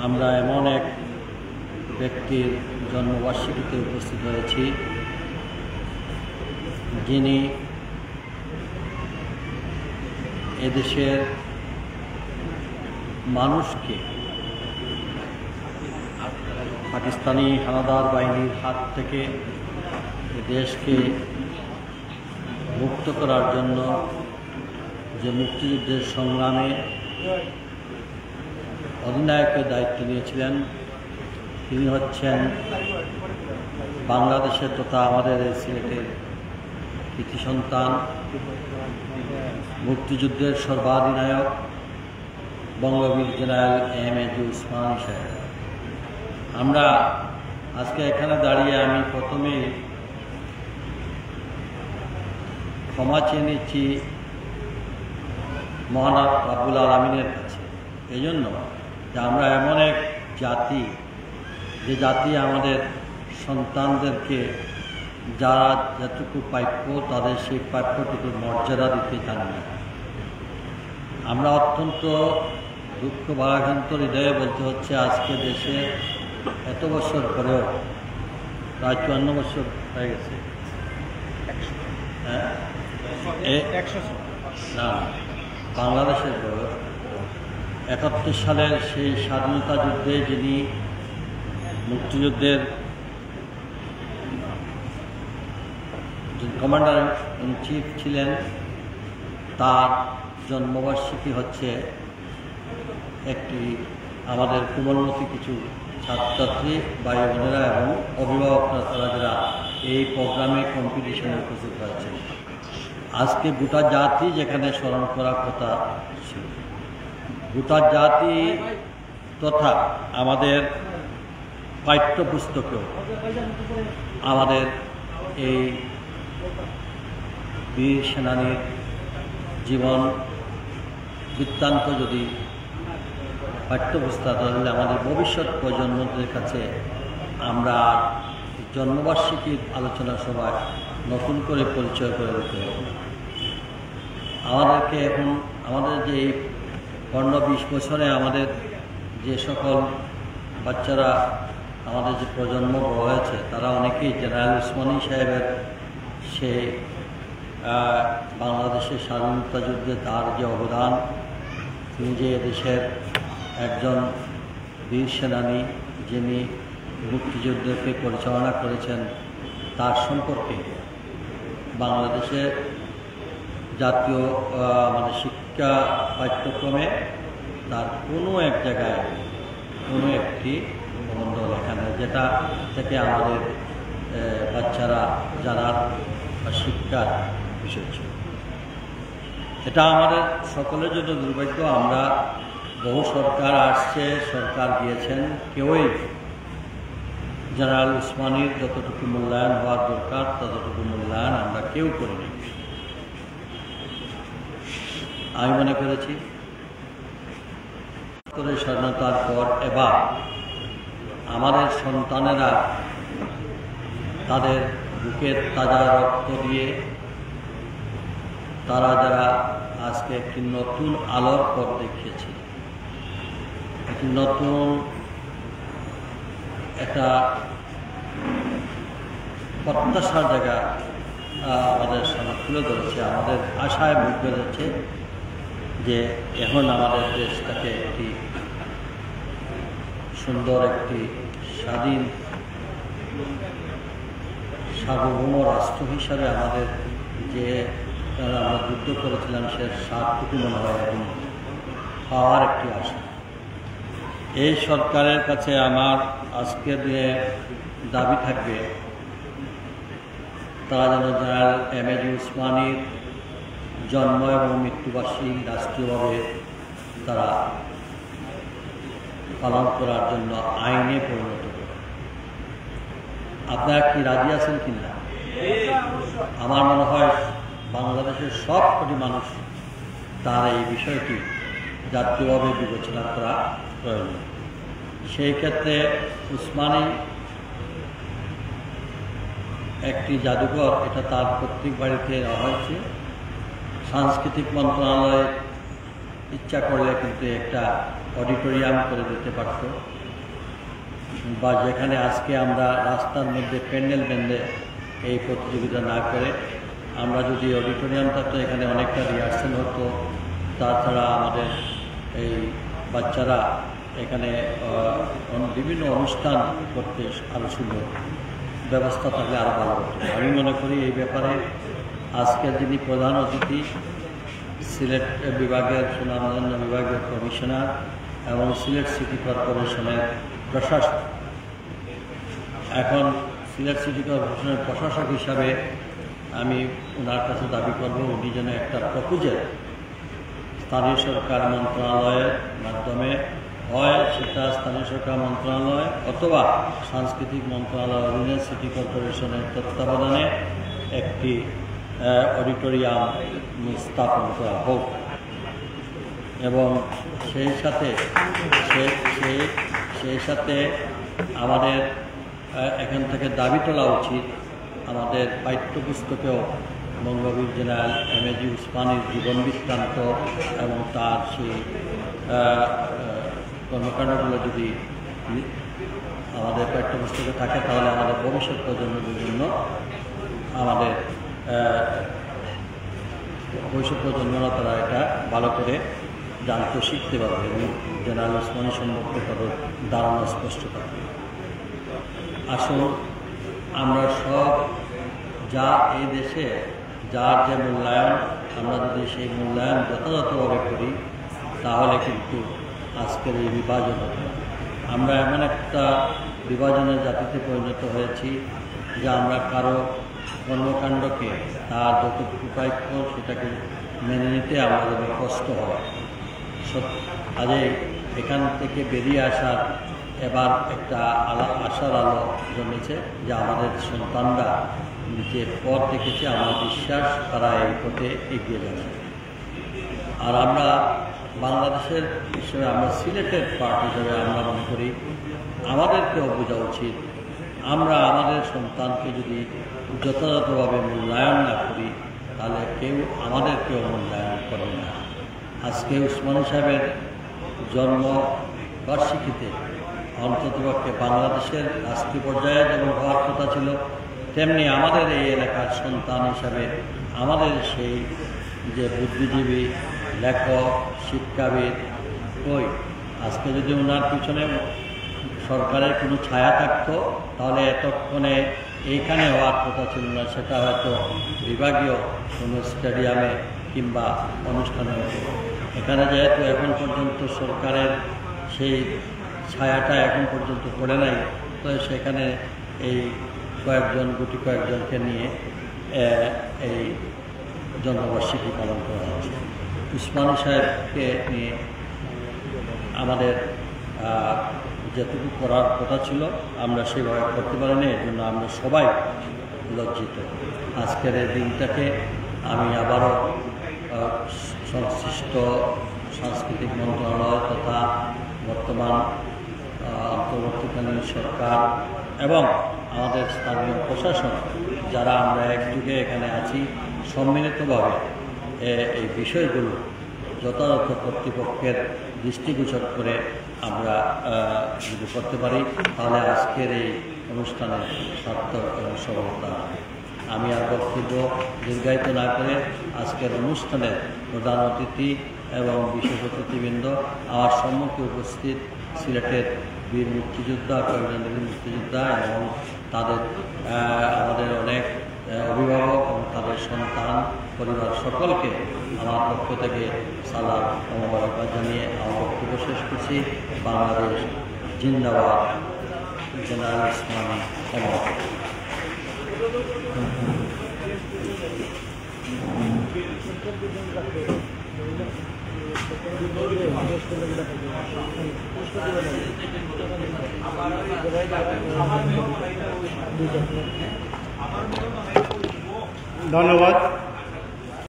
আমরা এমন এক ব্যক্তির জন্মবার্ষিকীতে উপস্থিত হয়েছি যিনি এদেশের মানুষকে পাকিস্তানি হানাদার বাহিনীর হাত থেকে দেশকে মুক্ত করার জন্য যে মুক্তিযুদ্ধের সংগ্রামে অধিনায়কের দায়িত্ব নিয়েছিলেন, তিনি হচ্ছেন বাংলাদেশের তথা আমাদের এই সিলেটের কৃতি সন্তান, মুক্তিযুদ্ধের সর্বাধিনায়ক বঙ্গবীর জেনারেল এম.এ. উসমানী সাহেব। আমরা আজকে এখানে দাঁড়িয়ে আমি প্রথমেই ক্ষমা চেয়ে নিচ্ছি মহান রব্বুল আলামিনের কাছে, এই জন্য যে আমরা এমন এক জাতি, যে জাতি আমাদের সন্তানদেরকে যারা যতটুকু প্রাপ্য তাদের সেই প্রাপ্যটুকুর মর্যাদা দিতে জানি না। আমরা অত্যন্ত দুঃখ ভারাক্রান্ত হৃদয়ে বলতে হচ্ছে, আজকে দেশে এত বছর পরেও, প্রায় 54 বছর হয়ে গেছে, না বাংলাদেশের বয়স 71 সালের সেই স্বাধীনতা যুদ্ধে যিনি মুক্তিযুদ্ধের কমান্ডার ইন চিফ ছিলেন, তার জন্মবার্ষিকী হচ্ছে একটি আমাদের কোমলমতি কিছু ছাত্রছাত্রী ভাই বোনেরা এবং অভিভাবকরা, তারা যারা এই প্রোগ্রামে কম্পিটিশনে উপস্থিত হয়েছে। আজকে গোটা জাতি যেখানে স্মরণ করার কথা ছিল, গোটা জাতি তথা আমাদের পাঠ্যপুস্তকেও আমাদের এই বীর সেনানীর জীবন বৃত্তান্ত যদি পাঠ্যপুস্তক, তাহলে আমাদের ভবিষ্যৎ প্রজন্মদের কাছে আমরা জন্মবার্ষিকীর আলোচনা সভায় নতুন করে পরিচয় করে দিতে হবে। আমাদেরকে এখন আমাদের যে এই 15-20 বছরে আমাদের যে সকল বাচ্চারা, আমাদের যে প্রজন্ম বড় হয়েছে, তারা অনেকেই জেনারেল উসমানী সাহেবের সে বাংলাদেশের স্বাধীনতা যুদ্ধে তার যে অবদান, তিনি যে দেশের একজন বীর সেনানী যিনি মুক্তিযুদ্ধকে পরিচালনা করেছেন, তার সম্পর্কে বাংলাদেশের জাতীয় মানে শিক্ষা পাঠ্যক্রমে তার কোনো এক জায়গায় কোনো একটি প্রবন্ধ লেখা নেই, যেটা থেকে আমাদের বাচ্চারা জানার বা শিক্ষার বিষয় ছিল। এটা আমাদের সকলের জন্য দুর্ভাগ্য। আমরা বহু সরকার আসছে, সরকার গিয়েছেন, কেউই জেনারেল উসমানীর যতটুকু মূল্যায়ন হওয়ার দরকার ততটুকু মূল্যায়ন আমরা কেউ করিনি। আমি মনে করেছি স্বাধীনতার পর এবার আমাদের সন্তানেরা তাদের বুকের তাজা রক্ত দিয়ে তারা যারা আজকে একটি নতুন আলোর পথ দেখিয়েছে, একটি নতুন একটা প্রত্যাশার জায়গা আমাদের সামনে তুলে ধরেছে, আমাদের আশায় মুগ্ধ হয়েছে যে এখন আমাদের দেশটাকে একটি সুন্দর একটি স্বাধীন সার্বভৌম রাষ্ট্র হিসাবে আমাদের যে আমরা যুদ্ধ করেছিলাম সে স্বাদটুকু মনে হয় এখন পাওয়ার একটি আশা। এই সরকারের কাছে আমার আজকের দিনে দাবি থাকবে, তারা যেন জেনারেল এম.এ. উসমানীর জন্ম এবং মৃত্যুবার্ষিকী রাষ্ট্রীয়ভাবে তারা পালন করার জন্য আইনে পরিণত করে। আপনারা কি রাজি আছেন কিনা? আমার মনে হয় বাংলাদেশের সব কোটি মানুষ তার এই বিষয়টি জাতীয়ভাবে বিবেচনা করা প্রয়োজন। সেই ক্ষেত্রে উসমানী একটি জাদুঘর, এটা তার প্রত্যেক বাড়িতে দেওয়া হয়েছে। সাংস্কৃতিক মন্ত্রণালয় ইচ্ছা করলে কিন্তু একটা অডিটোরিয়াম করে দিতে পারত, বা যেখানে আজকে আমরা রাস্তার মধ্যে প্যান্ডেল বেঁধে এই প্রতিযোগিতা না করে আমরা যদি অডিটোরিয়াম থাকতো, এখানে অনেকটা রিহার্সেল হতো। তাছাড়া আমাদের এই বাচ্চারা এখানে বিভিন্ন অনুষ্ঠান করতে আরও সুন্দর ব্যবস্থা থাকলে আরও ভালো হতো। আমি মনে করি এই ব্যাপারে আজকের যিনি প্রধান অতিথি, সিলেট বিভাগের সুনামগঞ্জ বিভাগের কমিশনার এবং সিলেট সিটি কর্পোরেশনের প্রশাসক, এখন সিলেট সিটি কর্পোরেশনের প্রশাসক হিসাবে আমি ওনার কাছে দাবি করব উনি যেন একটা প্রপোজাল স্থানীয় সরকার মন্ত্রণালয়ের মাধ্যমে হয়, সেটা স্থানীয় সরকার মন্ত্রণালয় অথবা সাংস্কৃতিক মন্ত্রণালয় অধীনে সিটি কর্পোরেশনের তত্ত্বাবধানে একটি অডিটোরিয়াম স্থাপন করা হোক, এবং সেই সাথে আমাদের এখান থেকে দাবি তোলা উচিত আমাদের পাঠ্যপুস্তকেও বঙ্গবীর জেনারেল এম.এ.জি. উসমানীর জীবন বৃত্তান্ত এবং তার সেই কর্মকাণ্ডগুলো যদি আমাদের পাঠ্যপুস্তকে থাকে তাহলে আমাদের ভবিষ্যৎ প্রজন্মের জন্য আমাদের ভবিষ্যৎ প্রজন্মরা তারা এটা ভালো করে জানতে শিখতে পারবে এবং জেনারেল উসমানী সম্পর্কে তাদের ধারণা স্পষ্ট থাকবে। আসুন আমরা সব যা এই দেশে যার যে মূল্যায়ন, আমরা যদি সেই মূল্যায়ন যথাযথভাবে করি তাহলে কিন্তু আজকের এই বিভাজন হবে। আমরা এমন একটা বিভাজনের জাতিতে পরিণত হয়েছি যে আমরা কারো কর্মকাণ্ডকে তার যতটুকু প্রাপ্য সেটাকে মেনে নিতে আমাদের কষ্ট হয়। কাজে এখান থেকে বেরিয়ে আসার এবার একটা আশার আলো জমেছে যে আমাদের সন্তানরা যে পথ দেখেছে, আমার বিশ্বাস তারা এই পথে এগিয়ে যাচ্ছে। আর আমরা বাংলাদেশের হিসেবে, আমরা সিলেটের পার্ট হিসেবে আমরা মনে করি আমাদেরকেও বোঝা উচিত, আমরা আমাদের সন্তানকে যদি যথাযথভাবে মূল্যায়ন না করি তাহলে কেউ আমাদেরকেও মূল্যায়ন করবে না। আজকে উসমানী সাহেবের জন্মবার্ষিকীতে অন্ততপক্ষে বাংলাদেশের রাষ্ট্রীয় পর্যায়ে যেমন হওয়ার কথা ছিল, তেমনি আমাদের এই এলাকার সন্তান হিসাবে আমাদের সেই যে বুদ্ধিজীবী, লেখক, শিক্ষাবিদ কই, আজকে যদি ওনার পিছনে সরকারের কোনো ছায়া থাকতো তাহলে এতক্ষণে এইখানে হওয়ার কথা ছিল না, সেটা হয়তো বিভাগীয় কোনো স্টেডিয়ামে কিংবা অনুষ্ঠানে হতো। এখানে যেহেতু এখন পর্যন্ত সরকারের সেই ছায়াটা এখন পর্যন্ত পড়ে নাই, তো সেখানে এই গুটি কয়েকজনকে নিয়ে এই জন্মবার্ষিকী পালন করা হচ্ছে। উসমানী সাহেবকে নিয়ে আমাদের যেটুকু করার কথা ছিল আমরা সেভাবে করতে পারিনি, এর জন্য আমরা সবাই লজ্জিত। আজকের এই দিনটাকে আমি আবারও সংশ্লিষ্ট সাংস্কৃতিক মন্ত্রণালয় তথা বর্তমান অন্তর্বর্তীকালীন সরকার এবং আমাদের স্থানীয় প্রশাসন, যারা আমরা একযুগে এখানে আছি, সম্মিলিতভাবে এই বিষয়গুলো যথাযথ কর্তৃপক্ষের দৃষ্টিগোচর করে আমরা যদি করতে পারি তাহলে আজকের এই অনুষ্ঠানের সার্থক এবং সফলতা। আমি আর বক্তব্য দীর্ঘায়িত না করে আজকের অনুষ্ঠানের প্রধান অতিথি এবং বিশেষ অতিথিবৃন্দ, আমার সম্মুখে উপস্থিত সিলেটের বীর মুক্তিযোদ্ধা, কয়েকজন বীর মুক্তিযোদ্ধা এবং তাদের আমাদের অনেক অভিভাবক এবং তাদের সন্তান পরিবার সকলকে আমার পক্ষ থেকে সালাম ও মোবারকবাদ জানিয়ে আমার বক্তব্য শেষ করছি। বাংলাদেশ জিন্দাবাদ। জেনারেল উসমানী অমর। ধন্যবাদ।